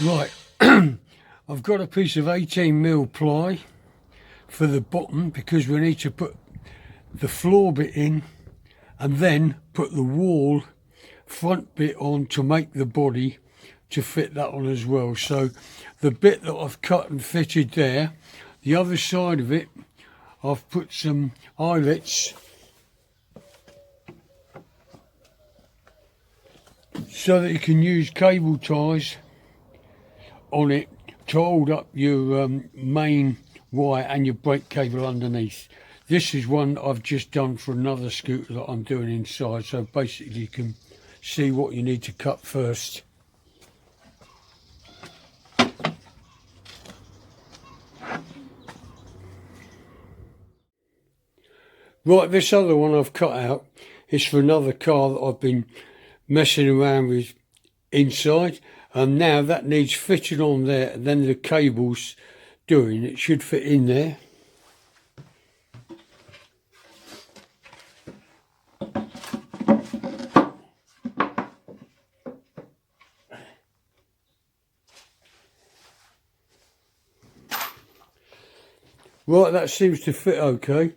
Right, I've got a piece of 18mm ply for the bottom because we need to put the floor bit in and then put the wall front bit on to make the body to fit that on as well. So the bit that I've cut and fitted there, the other side of it, I've put some eyelets so that you can use cable ties on it to hold up your main wire and your brake cable underneath. This is one I've just done for another scooter that I'm doing inside, so basically you can see what you need to cut first. Right, this other one I've cut out is for another car that I've been messing around with inside, and now that needs fitting on there, and then the cables doing it should fit in there. Right, that seems to fit okay.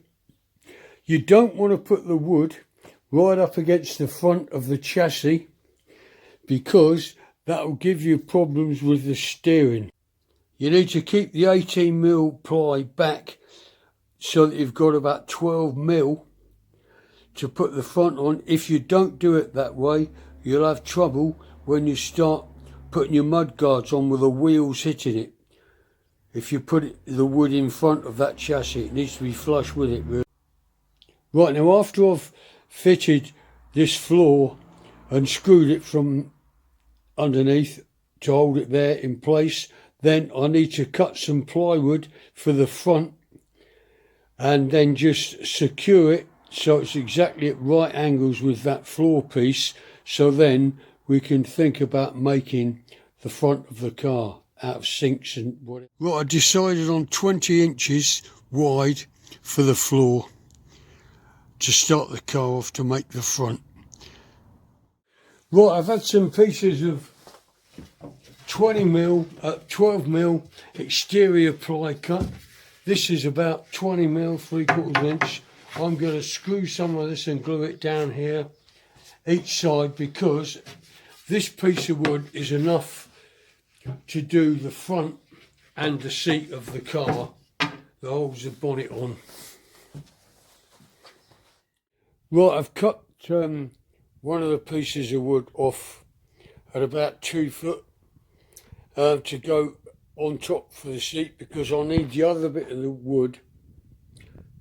You don't want to put the wood right up against the front of the chassis because that will give you problems with the steering. You need to keep the 18mm ply back so that you've got about 12mm to put the front on. If you don't do it that way, you'll have trouble when you start putting your mud guards on with the wheels hitting it. If you put the wood in front of that chassis, it needs to be flush with it, really. Right, now after I've fitted this floor and screwed it from underneath to hold it there in place, then I need to cut some plywood for the front and then just secure it so it's exactly at right angles with that floor piece, so then we can think about making the front of the car out of sinks and whatever. Right, I decided on 20 inches wide for the floor to start the car off to make the front. Right, I've had some pieces of 12mm exterior ply cut. This is about 20mm, 3/4 inch. I'm going to screw some of this and glue it down here each side because this piece of wood is enough to do the front and the seat of the car that holds the bonnet on. Right, I've cut one of the pieces of wood off at about 2 foot to go on top for the seat because I need the other bit of the wood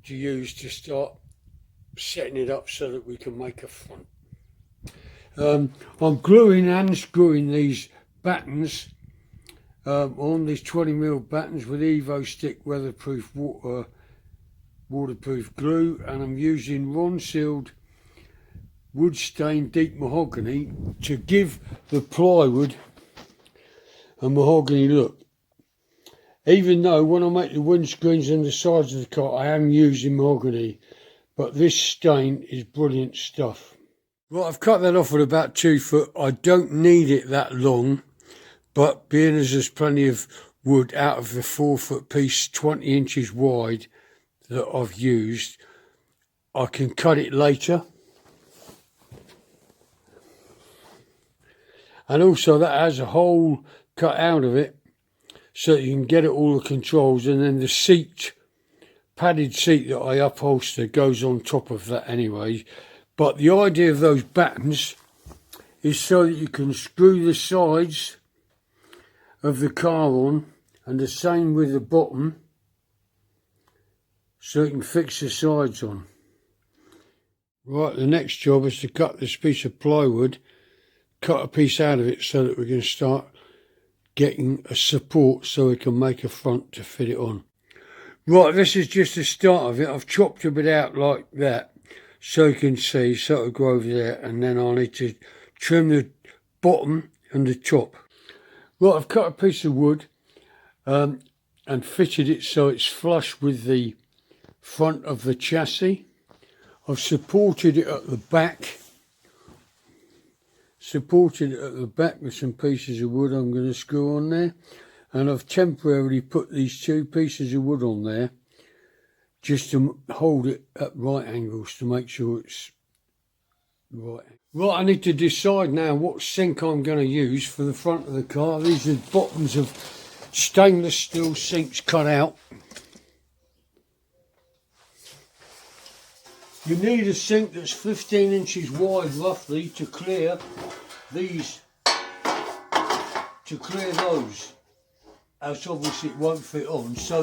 to use to start setting it up so that we can make a front. I'm gluing and screwing these battens on these 20mm battens with Evo Stick weatherproof waterproof glue, and I'm using Ron-sealed wood stained deep mahogany to give the plywood a mahogany look. Even though when I make the windscreens and the sides of the car I am using mahogany, but this stain is brilliant stuff. Right, I've cut that off at about 2 foot. I don't need it that long, but being as there's plenty of wood out of the 4 foot piece 20 inches wide that I've used, I can cut it later. And also that has a hole cut out of it so that you can get at all the controls, and then the seat, padded seat that I upholster goes on top of that anyway. But the idea of those battens is so that you can screw the sides of the car on, and the same with the bottom, so you can fix the sides on. Right, the next job is to cut this piece of plywood, cut a piece out of it so that we can start getting a support so we can make a front to fit it on. Right, this is just the start of it. I've chopped a bit out like that so you can see, so it'll go over there, and then I need to trim the bottom and the top. Right, I've cut a piece of wood and fitted it so it's flush with the front of the chassis. I've supported it at the back supported it at the back with some pieces of wood I'm going to screw on there, and I've temporarily put these 2 pieces of wood on there just to hold it at right angles to make sure it's right. Right, I need to decide now what sink I'm going to use for the front of the car. These are the bottoms of stainless steel sinks cut out. You need a sink that's 15 inches wide roughly to clear these, to clear those, else obviously it won't fit on. So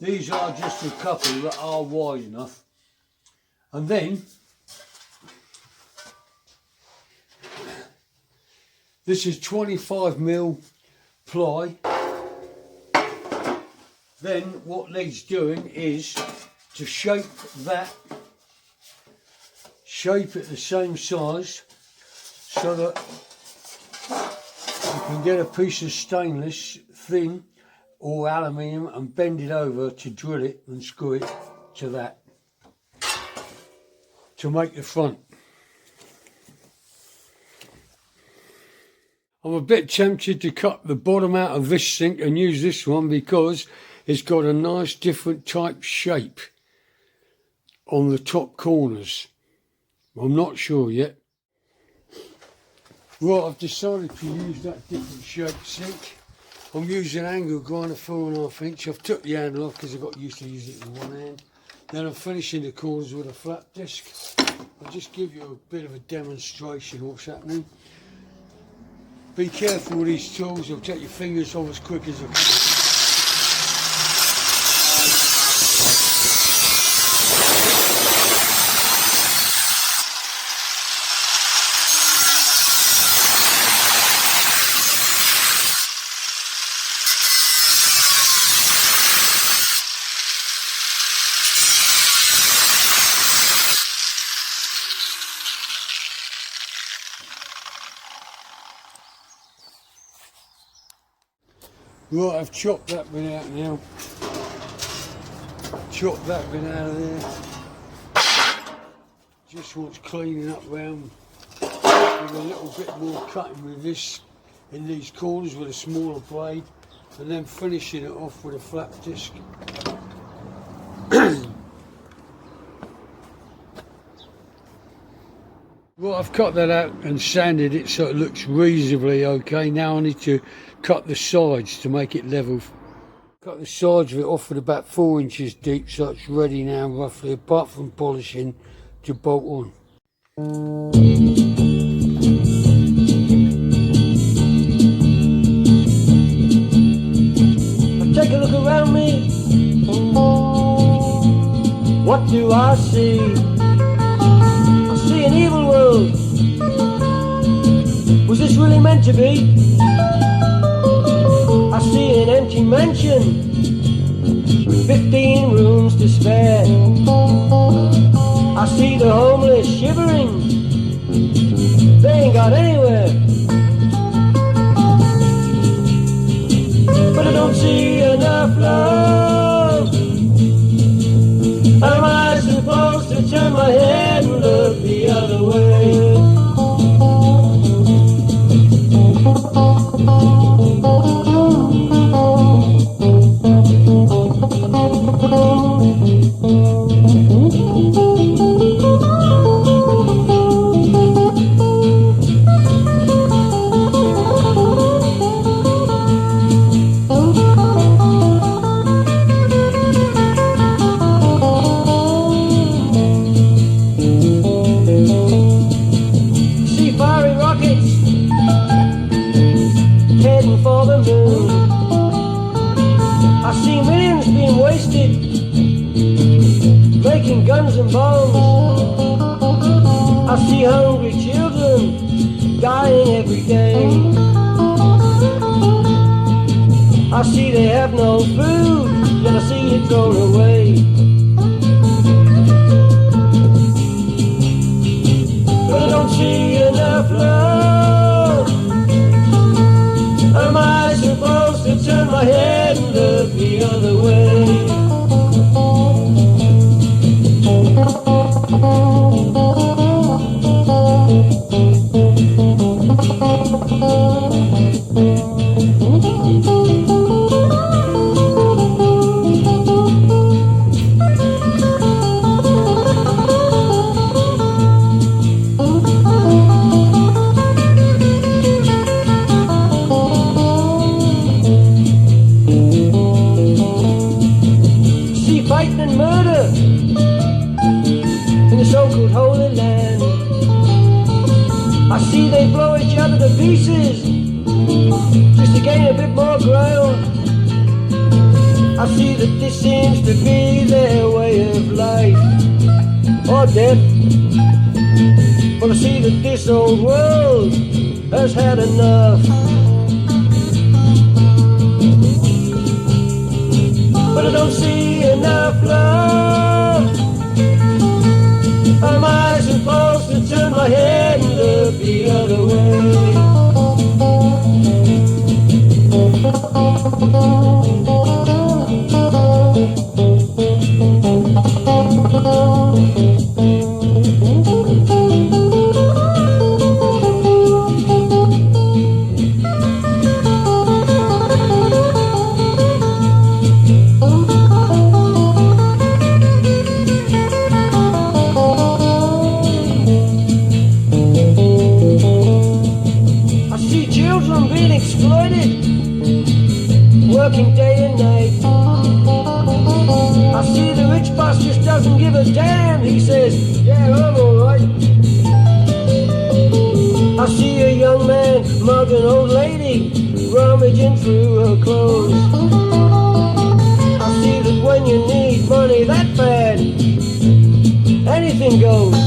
these are just a couple that are wide enough. And then this is 25mm ply. Then what needs doing is to shape it the same size so that you can get a piece of stainless thin or aluminium and bend it over to drill it and screw it to that to make the front. I'm a bit tempted to cut the bottom out of this sink and use this one because it's got a nice different type shape on the top corners. I'm not sure yet. Right, I've decided to use that different shaped sink. I'm using angle grinder 4.5 inch. I've took the handle off because I got used to using it with one hand. Then I'm finishing the corners with a flat disc. I'll just give you a bit of a demonstration of what's happening. Be careful with these tools, they'll take your fingers off as quick as I can. Right, I've chopped that bit out now. Chopped that bit out of there. Just wants cleaning up round with a little bit more cutting with this in these corners with a smaller blade, and then finishing it off with a flat disc. Well, I've cut that out and sanded it so it looks reasonably okay. Now I need to cut the sides to make it level. Cut the sides of it off at about 4 inches deep so it's ready now roughly, apart from polishing, to bolt on. I take a look around me. What do I see? I see an evil world. Was this really meant to be? I see an empty mansion with 15 rooms to spare. I see the homeless shivering, they ain't got anywhere. But I don't see enough love. Am I supposed to turn my head and look the other way? Guns and bombs. I see hungry children dying every day. I see they have no food, yet I see it thrown away. But I don't see enough love. Am I supposed to turn my head and look the other way? Fighting and murder in the so-called Holy Land. I see they blow each other to pieces just to gain a bit more ground. I see that this seems to be their way of life or death. But I see that this old world has had enough. But I don't see enough love. Am I supposed to turn my head and look the other way? Exploited, working day and night. I see the rich boss just doesn't give a damn. He says, yeah, I'm alright. I see a young man mug an old lady, rummaging through her clothes. I see that when you need money that bad, anything goes.